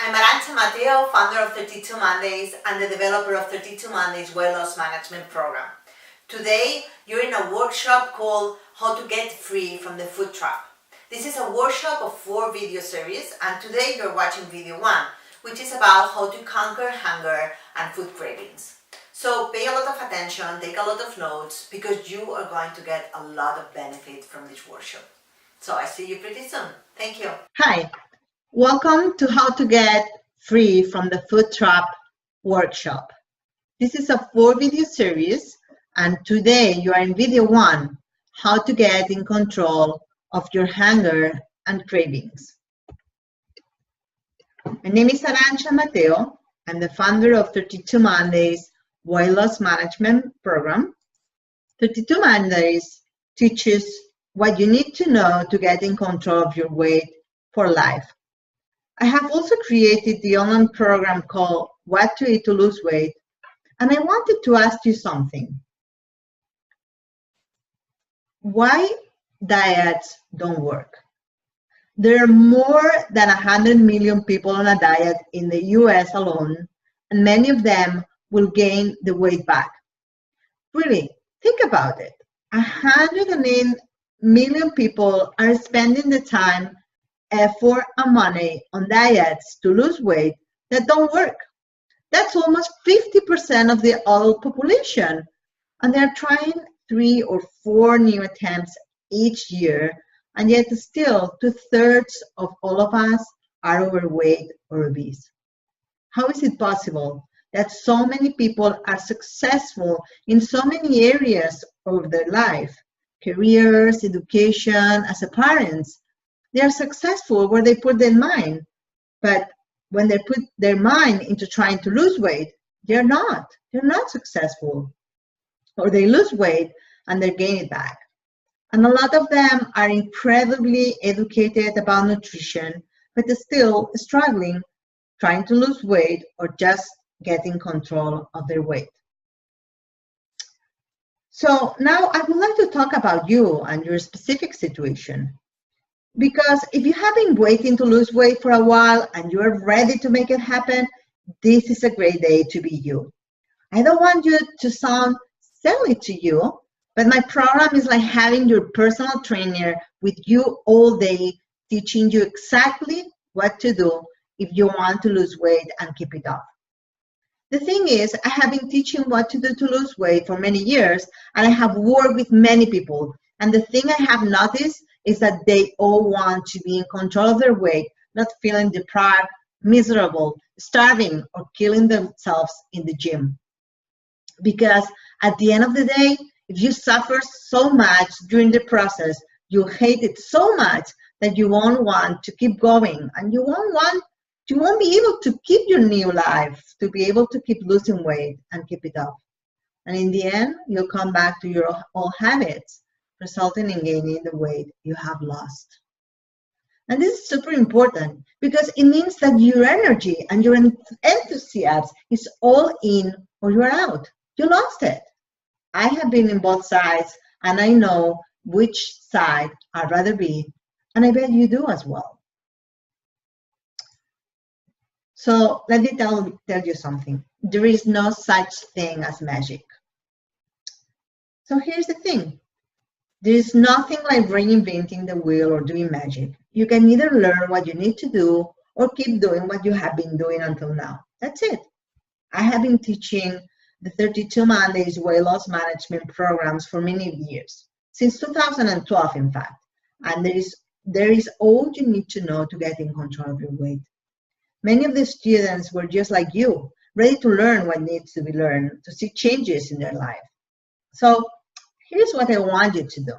I'm Arancha Mateo, founder of 32 Mondays and the developer of 32 Mondays Weight Loss Management Program. Today, you're in a workshop called How to Get Free from the Food Trap. This is a workshop of 4 video series, and today you're watching video 1, which is about how to conquer hunger and food cravings. So pay a lot of attention, take a lot of notes, because you are going to get a lot of benefit from this workshop. So I see you pretty soon. Thank you. Hi, welcome to How to Get Free from the Food Trap workshop. This is a 4 video series, and today you are in video 1, how to get in control of your hunger and cravings. My name is Arancha Mateo. I'm the founder of 32 Mondays Weight Loss Management Program. 32 Mondays teaches what you need to know to get in control of your weight for life. I have also created the online program called What to Eat to Lose Weight, and I wanted to ask you something. Why diets don't work? There are more than 100 million people on a diet in the US alone, and many of them will gain the weight back. Really, think about it. 108 million people are spending the time, effort, and money on diets to lose weight that don't work. That's almost 50% of the adult population, and they're trying 3 or 4 new attempts each year, and yet still 2/3 of all of us are overweight or obese. How is it possible that so many people are successful in so many areas of their life? Careers, education, as a parents. They are successful where they put their mind, but when they put their mind into trying to lose weight, they're not successful. Or they lose weight and they gain it back. And a lot of them are incredibly educated about nutrition, but they're still struggling, trying to lose weight or just getting control of their weight. So now I would like to talk about you and your specific situation. Because if you have been waiting to lose weight for a while and you're ready to make it happen, this is a great day to be you. I don't want you to sound silly to you, but my program is like having your personal trainer with you all day, teaching you exactly what to do if you want to lose weight and keep it off. The thing is, I have been teaching what to do to lose weight for many years, and I have worked with many people. And the thing I have noticed is that they all want to be in control of their weight, not feeling deprived, miserable, starving, or killing themselves in the gym. Because at the end of the day, if you suffer so much during the process, you hate it so much that you won't want to keep going, and you won't be able to keep your new life, to be able to keep losing weight and keep it up. And in the end, you'll come back to your old habits, resulting in gaining the weight you have lost. And this is super important because it means that your energy and your enthusiasm is all in or you're out. You lost it. I have been in both sides, and I know which side I'd rather be, and I bet you do as well. So let me tell you something. There is no such thing as magic. So here's the thing. There is nothing like reinventing the wheel or doing magic. You can either learn what you need to do or keep doing what you have been doing until now. That's it. I have been teaching the 32 Mondays Weight Loss Management programs for many years, since 2012 in fact. And there is all you need to know to get in control of your weight. Many of the students were just like you, ready to learn what needs to be learned, to see changes in their life. So here's what I want you to do.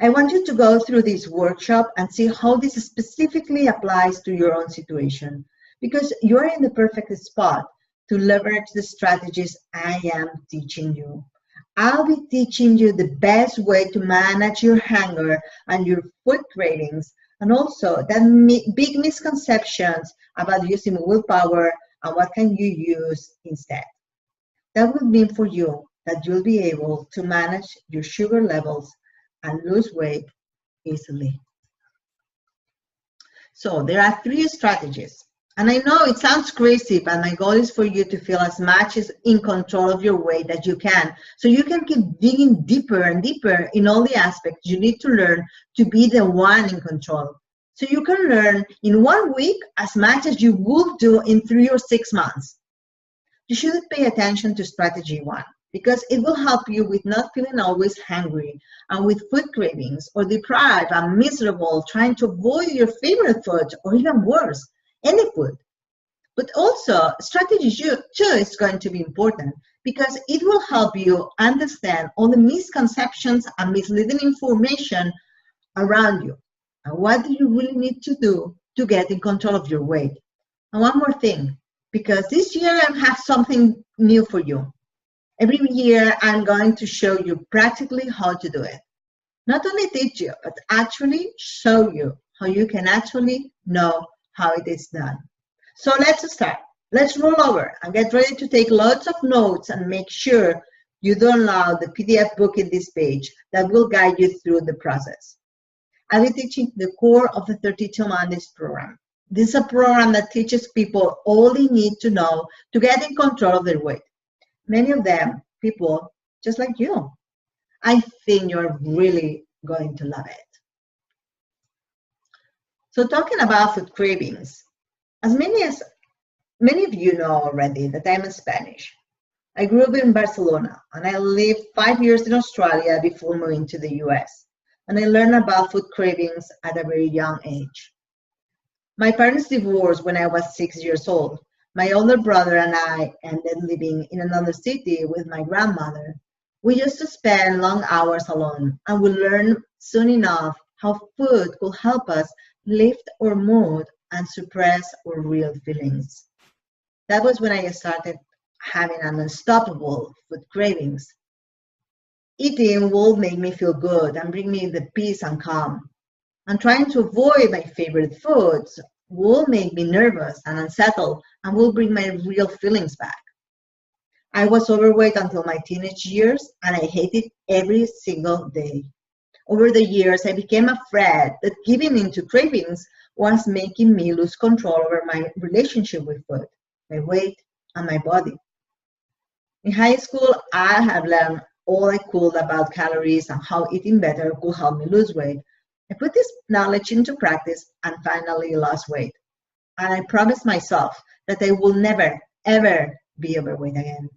I want you to go through this workshop and see how this specifically applies to your own situation, because you're in the perfect spot to leverage the strategies I am teaching you. I'll be teaching you the best way to manage your hunger and your food cravings, and also that big misconceptions about using willpower and what can you use instead. That would mean for you that you'll be able to manage your sugar levels and lose weight easily. So there are 3 strategies. And I know it sounds crazy, but my goal is for you to feel as much as in control of your weight as you can, so you can keep digging deeper and deeper in all the aspects you need to learn to be the one in control. So you can learn in 1 week as much as you would do in 3 or 6 months. You should pay attention to strategy 1, because it will help you with not feeling always hungry and with food cravings or deprived and miserable trying to avoid your favorite food, or even worse, any food. But also, strategy 2 is going to be important because it will help you understand all the misconceptions and misleading information around you. And what do you really need to do to get in control of your weight? And one more thing, because this year I have something new for you. Every year I'm going to show you practically how to do it. Not only teach you, but actually show you how you can actually know how it is done. So let's start. Let's roll over and get ready to take lots of notes and make sure you download the PDF book in this page that will guide you through the process. I'll be teaching the core of the 32 Mondays program. This is a program that teaches people all they need to know to get in control of their weight. Many of them, people just like you. I think you're really going to love it. So talking about food cravings, as many of you know already that I'm Spanish. I grew up in Barcelona and I lived 5 years in Australia before moving to the US. And I learned about food cravings at a very young age. My parents divorced when I was 6 years old. My older brother and I ended living in another city with my grandmother. We used to spend long hours alone, and we learned soon enough how food could help us lift our mood and suppress our real feelings. That was when I started having an unstoppable food cravings. Eating will make me feel good and bring me the peace and calm. And trying to avoid my favorite foods will make me nervous and unsettled and will bring my real feelings back. I was overweight until my teenage years and I hated every single day. Over the years, I became afraid that giving in to cravings was making me lose control over my relationship with food, my weight, and my body. In high school, I had learned all I could about calories and how eating better could help me lose weight. I put this knowledge into practice and finally lost weight. And I promised myself that I will never, ever be overweight again.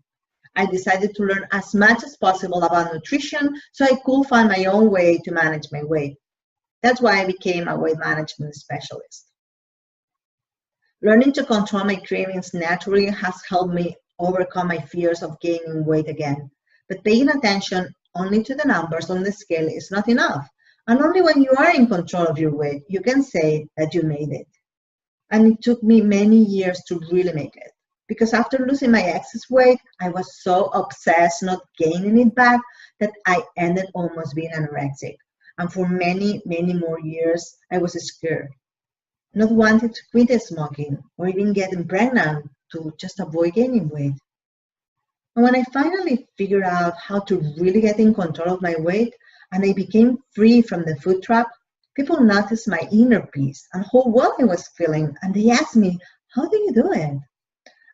I decided to learn as much as possible about nutrition so I could find my own way to manage my weight. That's why I became a weight management specialist. Learning to control my cravings naturally has helped me overcome my fears of gaining weight again. But paying attention only to the numbers on the scale is not enough. And only when you are in control of your weight, you can say that you made it. And it took me many years to really make it. Because after losing my excess weight, I was so obsessed not gaining it back that I ended almost being anorexic. And for many, many more years, I was scared. Not wanting to quit smoking or even getting pregnant to just avoid gaining weight. And when I finally figured out how to really get in control of my weight and I became free from the food trap, people noticed my inner peace and how well I was feeling, and they asked me, how do you do it?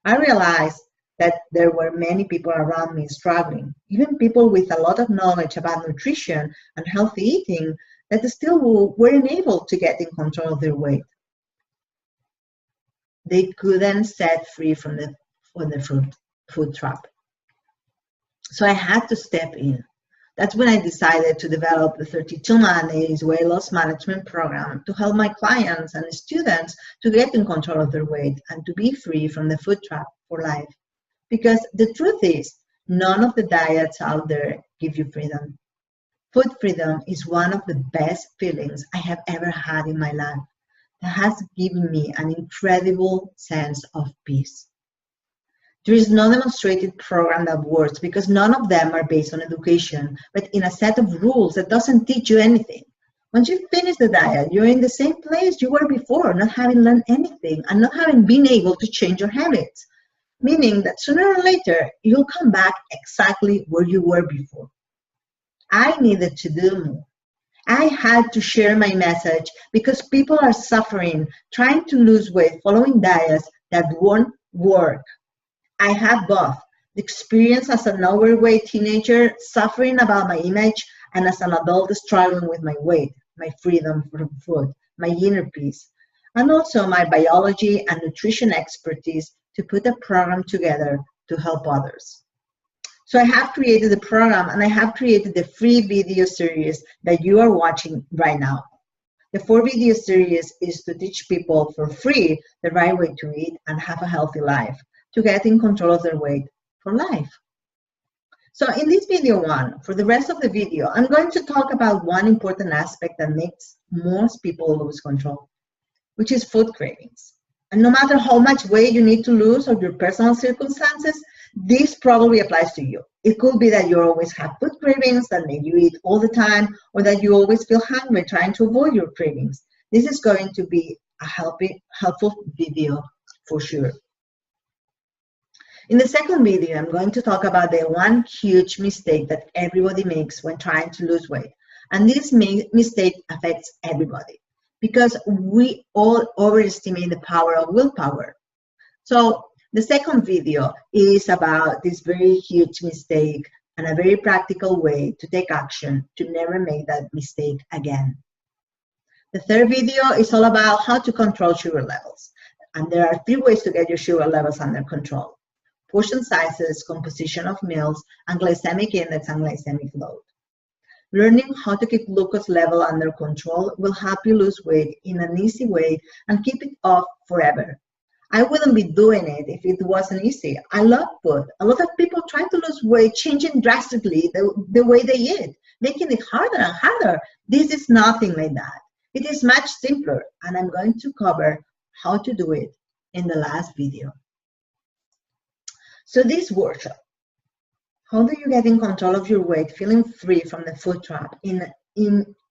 I realized that there were many people around me struggling, even people with a lot of knowledge about nutrition and healthy eating that still weren't able to get in control of their weight. They couldn't set free from the food trap. So I had to step in. That's when I decided to develop the 32 Mondays Weight Loss Management Program to help my clients and students to get in control of their weight and to be free from the food trap for life. Because the truth is, none of the diets out there give you freedom. Food freedom is one of the best feelings I have ever had in my life. That has given me an incredible sense of peace. There is no demonstrated program that works because none of them are based on education, but in a set of rules that doesn't teach you anything. Once you finish the diet, you're in the same place you were before, not having learned anything and not having been able to change your habits. Meaning that sooner or later, you'll come back exactly where you were before. I needed to do more. I had to share my message because people are suffering, trying to lose weight, following diets that won't work. I have both the experience as an overweight teenager, suffering about my image, and as an adult struggling with my weight, my freedom from food, my inner peace, and also my biology and nutrition expertise to put a program together to help others. So I have created the program and I have created the free video series that you are watching right now. The 4 video series is to teach people for free the right way to eat and have a healthy life, to get in control of their weight for life. So in this video one, for the rest of the video, I'm going to talk about one important aspect that makes most people lose control, which is food cravings. And no matter how much weight you need to lose or your personal circumstances, this probably applies to you. It could be that you always have food cravings that make you eat all the time, or that you always feel hungry trying to avoid your cravings. This is going to be a helpful video for sure. In the second video, I'm going to talk about the one huge mistake that everybody makes when trying to lose weight. And this mistake affects everybody because we all overestimate the power of willpower. So the second video is about this very huge mistake and a very practical way to take action to never make that mistake again. The third video is all about how to control sugar levels. And there are 3 ways to get your sugar levels under control: portion sizes, composition of meals, and glycemic index and glycemic load. Learning how to keep glucose level under control will help you lose weight in an easy way and keep it off forever. I wouldn't be doing it if it wasn't easy. I love food. A lot of people try to lose weight, changing drastically the way they eat, making it harder and harder. This is nothing like that. It is much simpler, and I'm going to cover how to do it in the last video. So this workshop, how do you get in control of your weight, feeling free from the food trap, in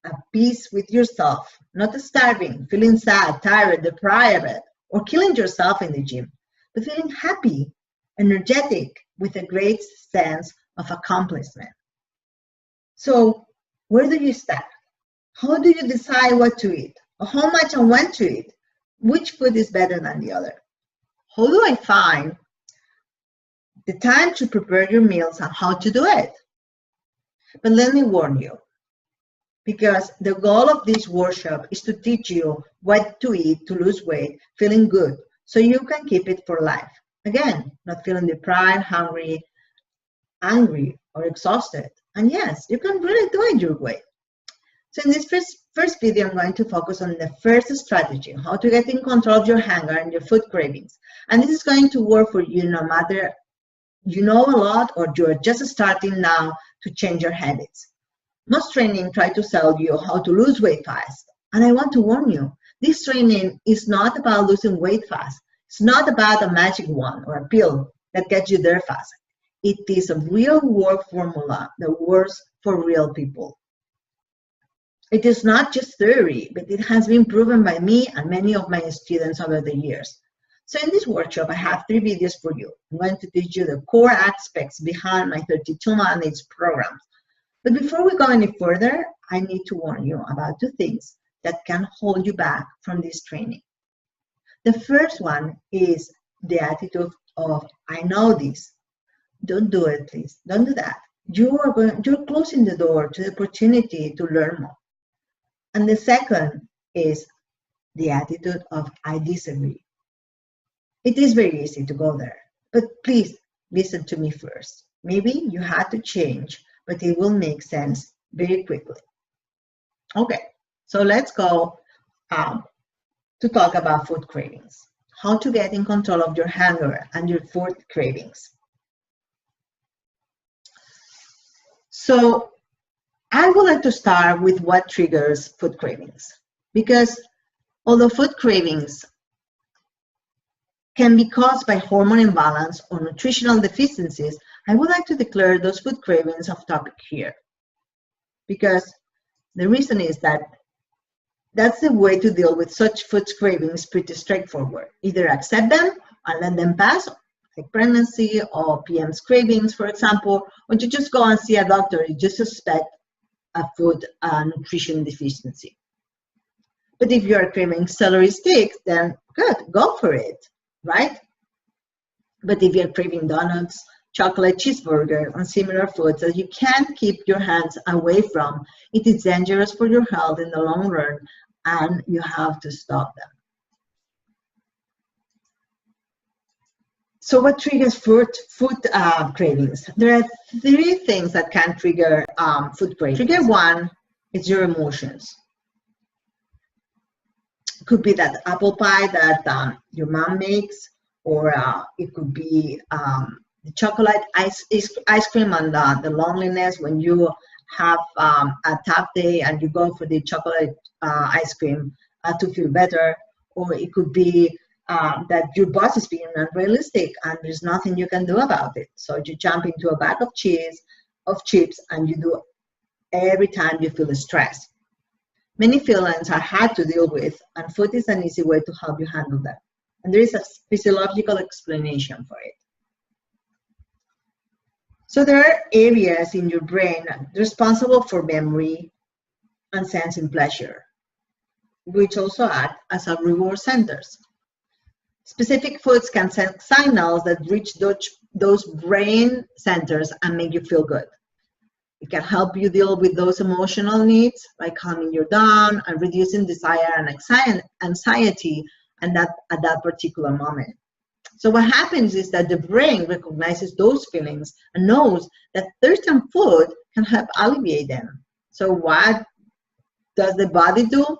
a peace with yourself, not starving, feeling sad, tired, deprived, or killing yourself in the gym, but feeling happy, energetic, with a great sense of accomplishment. So where do you start? How do you decide what to eat, or how much and when to eat? Which food is better than the other? How do I find the time to prepare your meals and how to do it? But let me warn you, because the goal of this workshop is to teach you what to eat to lose weight, feeling good, so you can keep it for life. Again, not feeling deprived, hungry, angry, or exhausted. And yes, you can really do it your way. So in this first video, I'm going to focus on the first strategy, how to get in control of your hunger and your food cravings. And this is going to work for you no matter you know a lot or you're just starting now to change your habits. Most training try to sell you how to lose weight fast. And I want to warn you, this training is not about losing weight fast. It's not about a magic wand or a pill that gets you there fast. It is a real world formula that works for real people. It is not just theory, but it has been proven by me and many of my students over the years. So in this workshop, I have 3 videos for you. I'm going to teach you the core aspects behind my 32 mandates program. But before we go any further, I need to warn you about 2 things that can hold you back from this training. The first one is the attitude of, I know this. Don't do it, please. Don't do that. You're closing the door to the opportunity to learn more. And the second is the attitude of, I disagree. It is very easy to go there, but please listen to me first. Maybe you had to change, but it will make sense very quickly. Okay, so let's go to talk about food cravings. How to get in control of your hunger and your food cravings. So I would like to start with what triggers food cravings, because although food cravings can be caused by hormone imbalance or nutritional deficiencies, I would like to declare those food cravings off topic here. Because the reason is that that's the way to deal with such food cravings, pretty straightforward. Either accept them and let them pass, like pregnancy or PM's cravings, for example, or you just go and see a doctor, you just suspect a food nutrition deficiency. But if you are craving celery sticks, then good, go for it, right? But if you're craving donuts, chocolate, cheeseburger, and similar foods that you can't keep your hands away from, it is dangerous for your health in the long run, and you have to stop them. So what triggers food cravings? There are three things that can trigger food cravings. Trigger one is your emotions. It could be that apple pie that your mom makes, or it could be the chocolate ice cream and the loneliness when you have a tough day and you go for the chocolate ice cream to feel better. Or it could be that your boss is being unrealistic and there's nothing you can do about it. So you jump into a bag of chips, and you do every time you feel stressed. Many feelings are hard to deal with, and food is an easy way to help you handle them. And there is a physiological explanation for it. So there are areas in your brain responsible for memory and sensing pleasure, which also act as our reward centers. Specific foods can send signals that reach those brain centers and make you feel good. It can help you deal with those emotional needs by calming you down and reducing desire and anxiety at that particular moment. So what happens is that the brain recognizes those feelings and knows that certain food can help alleviate them. So what does the body do?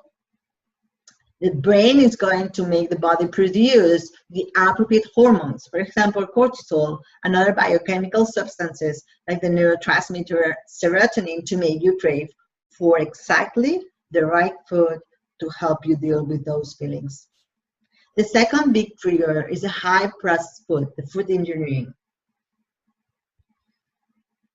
The brain is going to make the body produce the appropriate hormones, for example, cortisol and other biochemical substances like the neurotransmitter serotonin, to make you crave for exactly the right food to help you deal with those feelings. The second big trigger is a high processed food, the food engineering.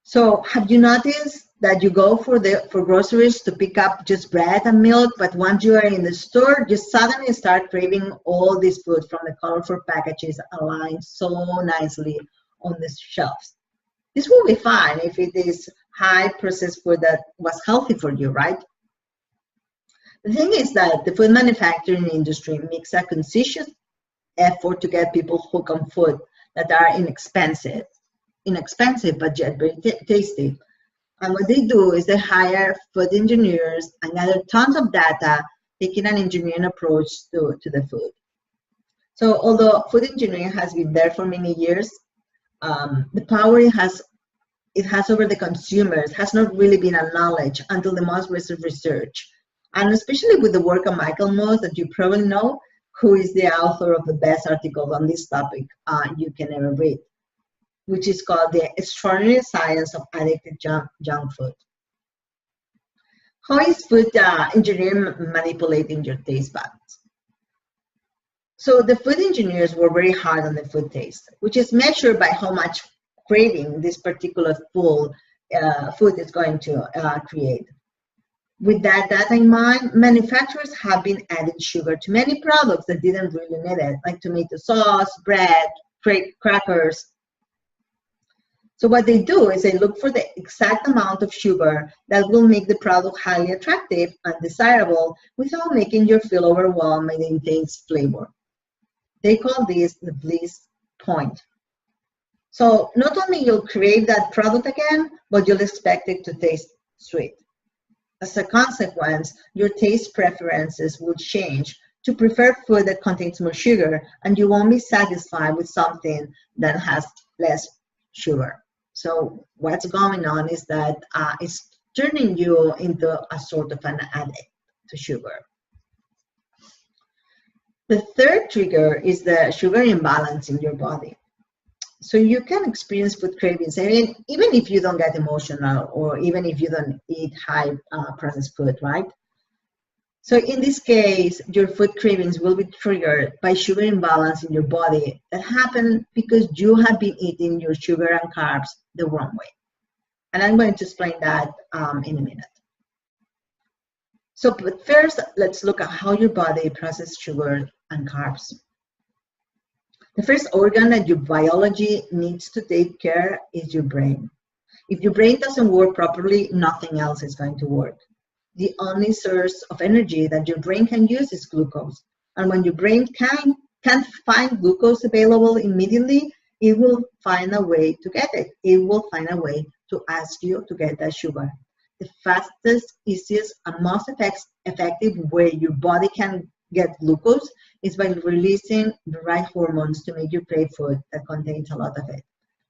So have you noticed that you go for groceries to pick up just bread and milk, but once you are in the store, you suddenly start craving all this food from the colorful packages aligned so nicely on the shelves? This will be fine if it is high processed food that was healthy for you, right? The thing is that the food manufacturing industry makes a conscious effort to get people hooked on food that are inexpensive but yet very tasty. And what they do is they hire food engineers and gather tons of data, taking an engineering approach to the food. So although food engineering has been there for many years, the power it has over the consumers has not really been acknowledged until the most recent research. And especially with the work of Michael Moss, that you probably know, who is the author of the best article on this topic you can ever read, which is called The Extraordinary Science of Addictive Junk Food. How is food engineering manipulating your taste buds? So the food engineers were very hard on the food taste, which is measured by how much craving this particular food is going to create. With that data in mind, manufacturers have been adding sugar to many products that didn't really need it, like tomato sauce, bread, crackers. So what they do is they look for the exact amount of sugar that will make the product highly attractive and desirable without making you feel overwhelmed by the intense flavor. They call this the bliss point. So not only you'll crave that product again, but you'll expect it to taste sweet. As a consequence, your taste preferences will change to prefer food that contains more sugar, and you won't be satisfied with something that has less sugar. So what's going on is that it's turning you into a sort of an addict to sugar. The third trigger is the sugar imbalance in your body. So you can experience food cravings, even if you don't get emotional, or even if you don't eat high processed food, right? So in this case, your food cravings will be triggered by sugar imbalance in your body that happen because you have been eating your sugar and carbs the wrong way. And I'm going to explain that in a minute. So but first, let's look at how your body processes sugar and carbs. The first organ that your biology needs to take care is your brain. If your brain doesn't work properly, nothing else is going to work. The only source of energy that your brain can use is glucose. And when your brain can't find glucose available immediately, it will find a way to get it. It will find a way to ask you to get that sugar. The fastest, easiest, and most effective way your body can get glucose is by releasing the right hormones to make you crave food that contains a lot of it,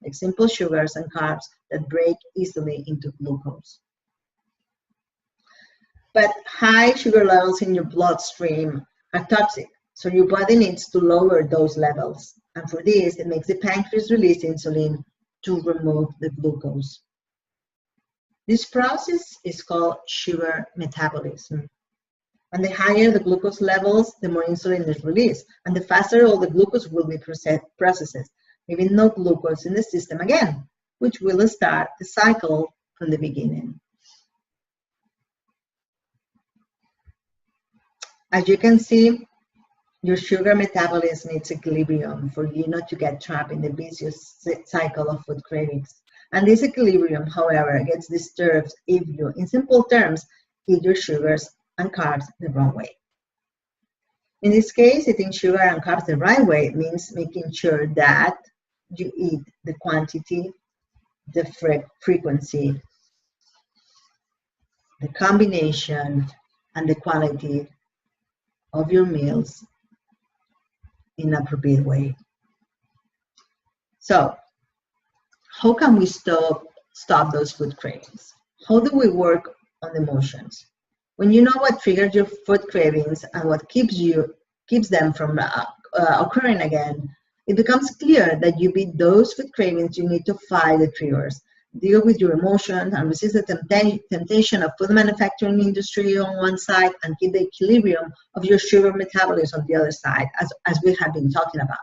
like simple sugars and carbs that break easily into glucose. But high sugar levels in your bloodstream are toxic, so your body needs to lower those levels. And for this, it makes the pancreas release insulin to remove the glucose. This process is called sugar metabolism. And the higher the glucose levels, the more insulin is released, and the faster all the glucose will be processed, leaving no glucose in the system again, which will start the cycle from the beginning. As you can see, your sugar metabolism needs equilibrium for you not to get trapped in the vicious cycle of food cravings. And this equilibrium, however, gets disturbed if you, in simple terms, eat your sugars and carbs the wrong way. In this case, eating sugar and carbs the right way means making sure that you eat the quantity, the frequency, the combination, and the quality of your meals in an appropriate way. So, how can we stop those food cravings? How do we work on emotions? When you know what triggers your food cravings and what keeps them from occurring again, it becomes clear that you beat those food cravings. You need to fight the triggers, deal with your emotions, and resist the temptation of food manufacturing industry on one side, and keep the equilibrium of your sugar metabolism on the other side, as we have been talking about.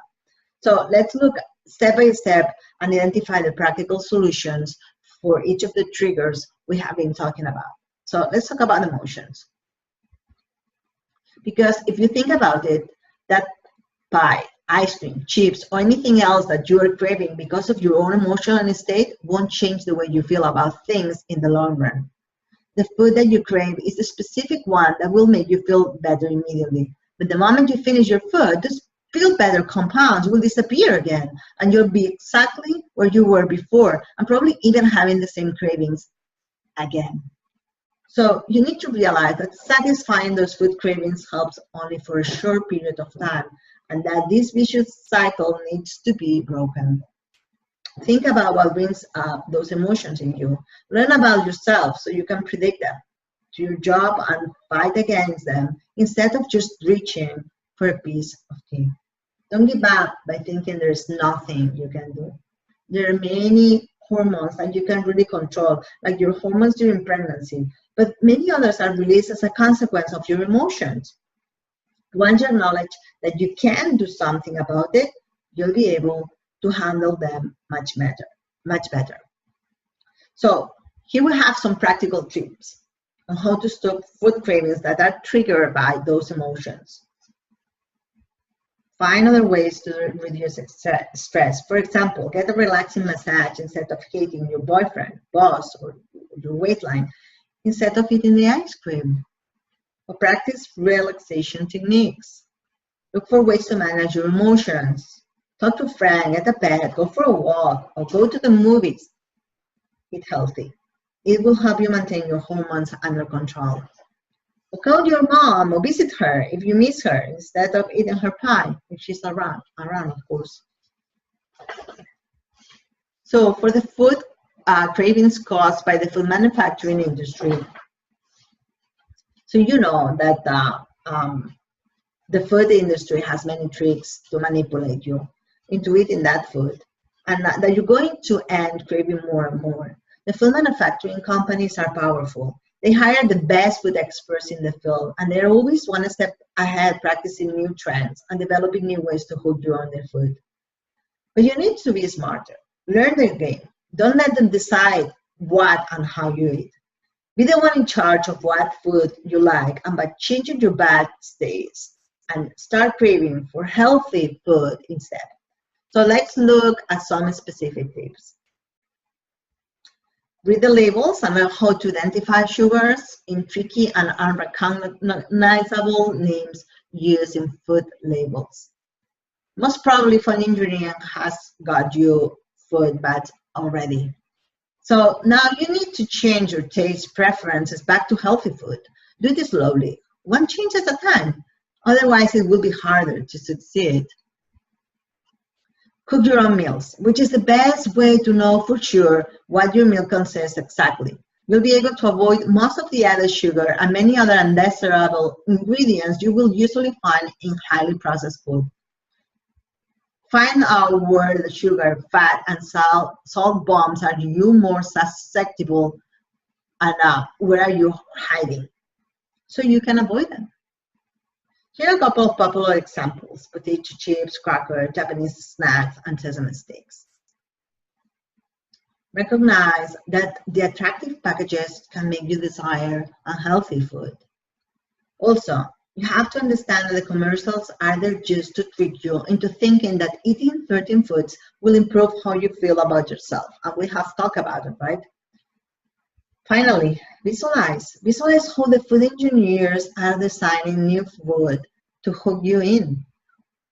So let's look step by step and identify the practical solutions for each of the triggers we have been talking about. So let's talk about emotions. Because if you think about it, that pie, ice cream, chips, or anything else that you are craving because of your own emotional state won't change the way you feel about things in the long run. The food that you crave is the specific one that will make you feel better immediately. But the moment you finish your food, those feel better compounds will disappear again, and you'll be exactly where you were before, and probably even having the same cravings again. So you need to realize that satisfying those food cravings helps only for a short period of time, and that this vicious cycle needs to be broken. Think about what brings up those emotions in you. Learn about yourself so you can predict them. Do your job and fight against them instead of just reaching for a piece of cake. Don't give up by thinking there's nothing you can do. There are many hormones that you can really control, like your hormones during pregnancy, but many others are released as a consequence of your emotions. Once you acknowledge that you can do something about it, you'll be able to handle them much better. So here we have some practical tips on how to stop food cravings that are triggered by those emotions. Find other ways to reduce stress. For example, get a relaxing massage instead of hating your boyfriend, boss, or your weight line, instead of eating the ice cream. Or practice relaxation techniques. Look for ways to manage your emotions. Talk to a friend, get a pet, go for a walk, or go to the movies. Eat healthy. It will help you maintain your hormones under control. Or call your mom or visit her if you miss her instead of eating her pie if she's around of course. So for the food cravings caused by the food manufacturing industry, so you know that the food industry has many tricks to manipulate you into eating that food, and that you're going to end craving more and more. The food manufacturing companies are powerful. They hire the best food experts in the field, and they're always one step ahead, practicing new trends and developing new ways to hook you on their food. But you need to be smarter. Learn their game. Don't let them decide what and how you eat. Be the one in charge of what food you like, and by changing your bad states and start craving for healthy food instead. So let's look at some specific tips. Read the labels and learn how to identify sugars in tricky and unrecognizable names used in food labels. Most probably food engineering has got you food bad already. So now you need to change your taste preferences back to healthy food. Do this slowly, one change at a time. Otherwise, it will be harder to succeed. Cook your own meals, which is the best way to know for sure what your meal consists exactly. You'll be able to avoid most of the added sugar and many other undesirable ingredients you will usually find in highly processed food. Find out where the sugar, fat, and salt bombs are you more susceptible, and where are you hiding, so you can avoid them. Here are a couple of popular examples: potato chips, crackers, Japanese snacks, and sesame sticks. Recognize that the attractive packages can make you desire unhealthy food. Also, you have to understand that the commercials are there just to trick you into thinking that eating certain foods will improve how you feel about yourself. And we have talked about it, right? Finally, visualize. Visualize how the food engineers are designing new food to hook you in,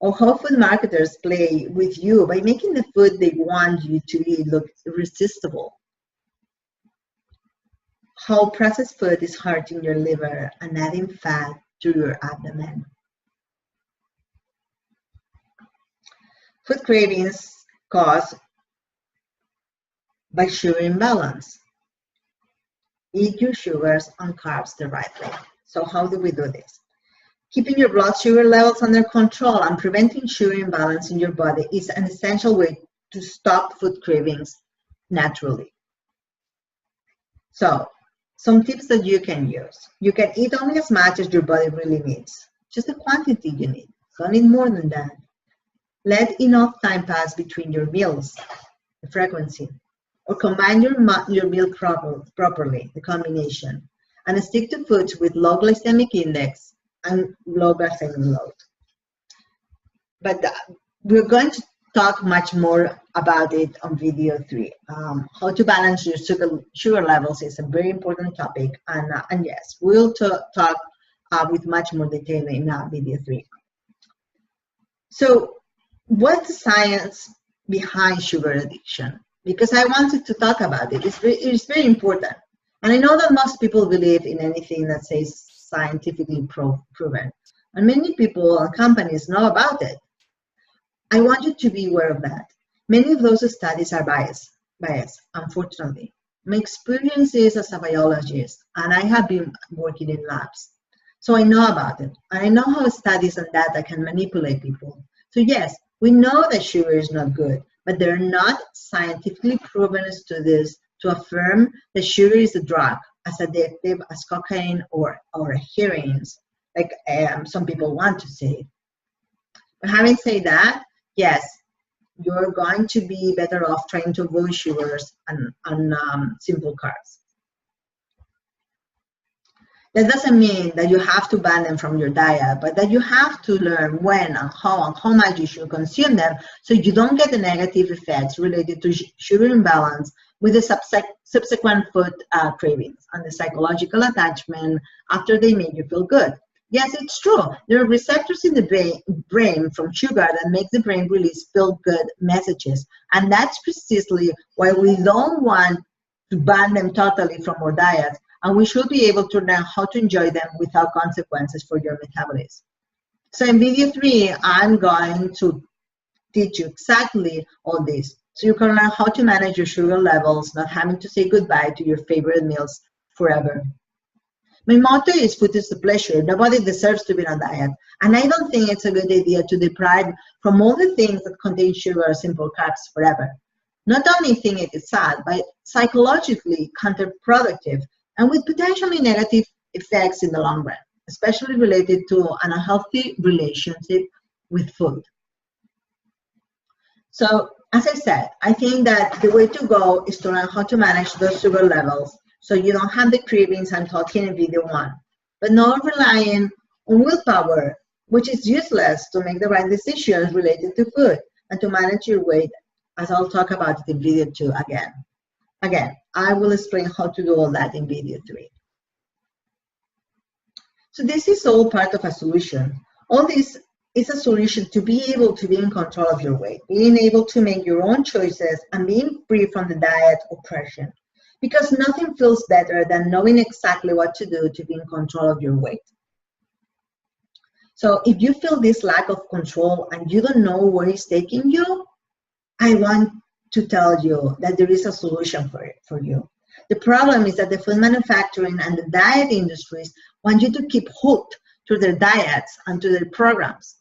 or how food marketers play with you by making the food they want you to eat look irresistible. How processed food is hurting your liver and adding fat to your abdomen. Food cravings caused by sugar imbalance. Eat your sugars and carbs the right way. So how do we do this? Keeping your blood sugar levels under control and preventing sugar imbalance in your body is an essential way to stop food cravings naturally. So, some tips that you can use. You can eat only as much as your body really needs, just the quantity you need. Don't need more than that. Let enough time pass between your meals, the frequency, or combine your meal properly, the combination, and stick to foods with low glycemic index and low glycemic load. But we're going to talk much more about it on video 3. How to balance your sugar levels is a very important topic, and yes, we'll talk with much more detail in video 3. So what's the science behind sugar addiction? Because I wanted to talk about it. It's very important. And I know that most people believe in anything that says scientifically proven. And many people and companies know about it. I want you to be aware of that. Many of those studies are biased, unfortunately. My experience is as a biologist, and I have been working in labs. So I know about it. And I know how studies and data can manipulate people. So yes, we know that sugar is not good, but there are not scientifically proven studies to affirm that sugar is a drug as addictive as cocaine or heroines, like some people want to say. But having said that, yes, you're going to be better off trying to avoid sugars and simple carbs. That doesn't mean that you have to ban them from your diet, but that you have to learn when and how much you should consume them, so you don't get the negative effects related to sugar imbalance with the subsequent food cravings and the psychological attachment after they make you feel good. Yes, it's true. There are receptors in the brain from sugar that make the brain release feel-good messages, and that's precisely why we don't want to ban them totally from our diet. And we should be able to learn how to enjoy them without consequences for your metabolism. So in video 3, I'm going to teach you exactly all this, so you can learn how to manage your sugar levels, not having to say goodbye to your favorite meals forever. My motto is food is a pleasure. Nobody deserves to be on a diet. And I don't think it's a good idea to deprive from all the things that contain sugar or simple carbs forever. Not only think it is sad, but psychologically counterproductive, and with potentially negative effects in the long run, especially related to an unhealthy relationship with food. So, as I said, I think that the way to go is to learn how to manage those sugar levels so you don't have the cravings I'm talking in video 1, but not relying on willpower, which is useless to make the right decisions related to food and to manage your weight, as I'll talk about it in video 2 again. Again, I will explain how to do all that in video 3. So this is all part of a solution. All this is a solution to be able to be in control of your weight, being able to make your own choices and being free from the diet oppression. Because nothing feels better than knowing exactly what to do to be in control of your weight. So if you feel this lack of control and you don't know where it's taking you, I want to tell you that there is a solution for you. The problem is that the food manufacturing and the diet industries want you to keep hooked to their diets and to their programs.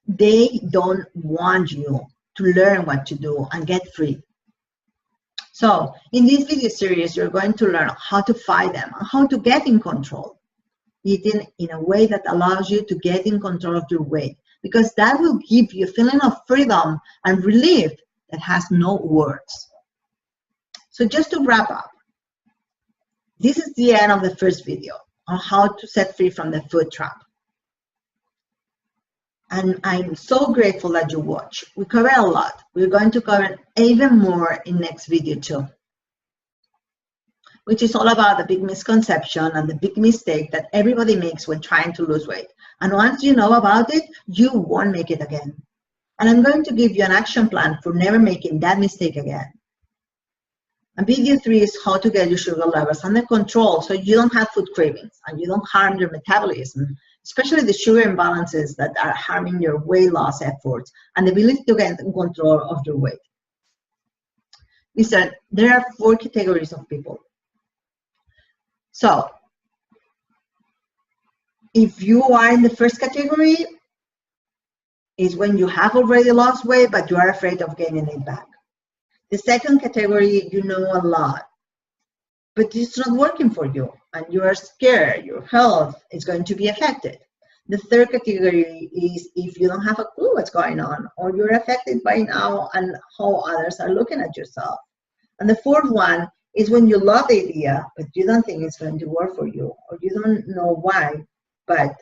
They don't want you to learn what to do and get free. So in this video series, you're going to learn how to fight them and how to get in control, eating in a way that allows you to get in control of your weight, because that will give you a feeling of freedom and relief that has no words. So just to wrap up, this is the end of the first video on how to set free from the food trap. And I'm so grateful that you watch. We covered a lot. We're going to cover even more in next video too, which is all about the big misconception and the big mistake that everybody makes when trying to lose weight. And once you know about it, you won't make it again. And I'm going to give you an action plan for never making that mistake again. And video 3 is how to get your sugar levels under control so you don't have food cravings and you don't harm your metabolism, especially the sugar imbalances that are harming your weight loss efforts and the ability to get in control of your weight. Listen, there are 4 categories of people. So, if you are in the first category, is when you have already lost weight, but you are afraid of gaining it back. The second category, you know a lot, but it's not working for you, and you are scared your health is going to be affected. The third category is if you don't have a clue what's going on, or you're affected by now and how others are looking at yourself. And the fourth one is when you love the idea, but you don't think it's going to work for you, or you don't know why, but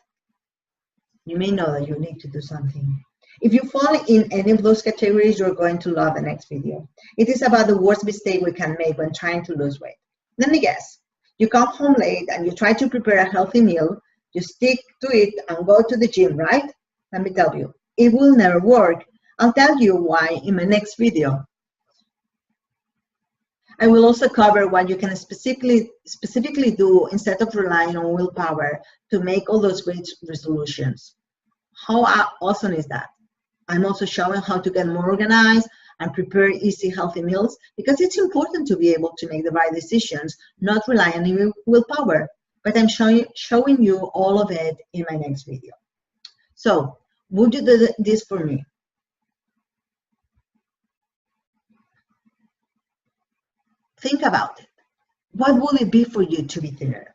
you may know that you need to do something. If you fall in any of those categories, you're going to love the next video. It is about the worst mistake we can make when trying to lose weight. Let me guess. You come home late and you try to prepare a healthy meal, you stick to it and go to the gym, right? Let me tell you, it will never work. I'll tell you why in my next video. I will also cover what you can specifically do instead of relying on willpower to make all those great resolutions. How awesome is that? I'm also showing how to get more organized and prepare easy, healthy meals, because it's important to be able to make the right decisions, not rely on your willpower. But I'm showing you all of it in my next video. So, would you do this for me? Think about it. What will it be for you to be thinner?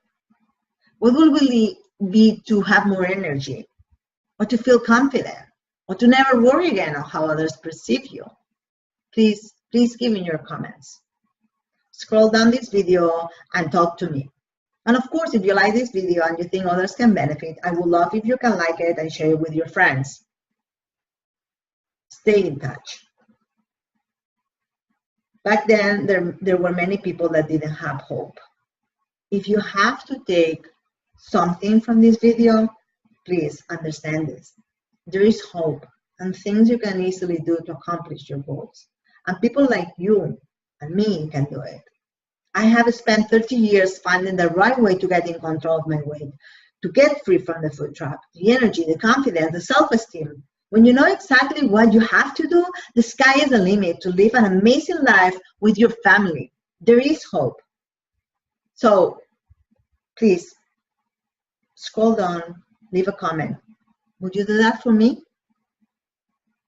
What will it be to have more energy? Or to feel confident? Or to never worry again on how others perceive you? Please give me your comments. Scroll down this video and talk to me. And of course, if you like this video and you think others can benefit, I would love if you can like it and share it with your friends. Stay in touch. Back then, there were many people that didn't have hope. If you have to take something from this video, please understand this. There is hope and things you can easily do to accomplish your goals. And people like you and me can do it. I have spent 30 years finding the right way to get in control of my weight, to get free from the food trap, the energy, the confidence, the self-esteem. When you know exactly what you have to do, the sky is the limit to live an amazing life with your family. There is hope. So please scroll down, leave a comment. Would you do that for me?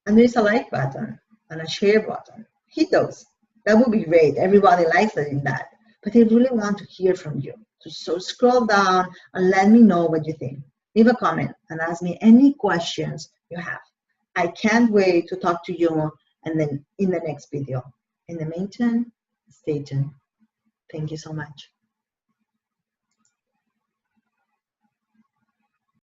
And there's a like button and a share button. Hit those. That would be great. Everybody likes it in that. But I really want to hear from you. So scroll down and let me know what you think. Leave a comment and ask me any questions you have. I can't wait to talk to you and then in the next video. In the meantime, stay tuned. Thank you so much.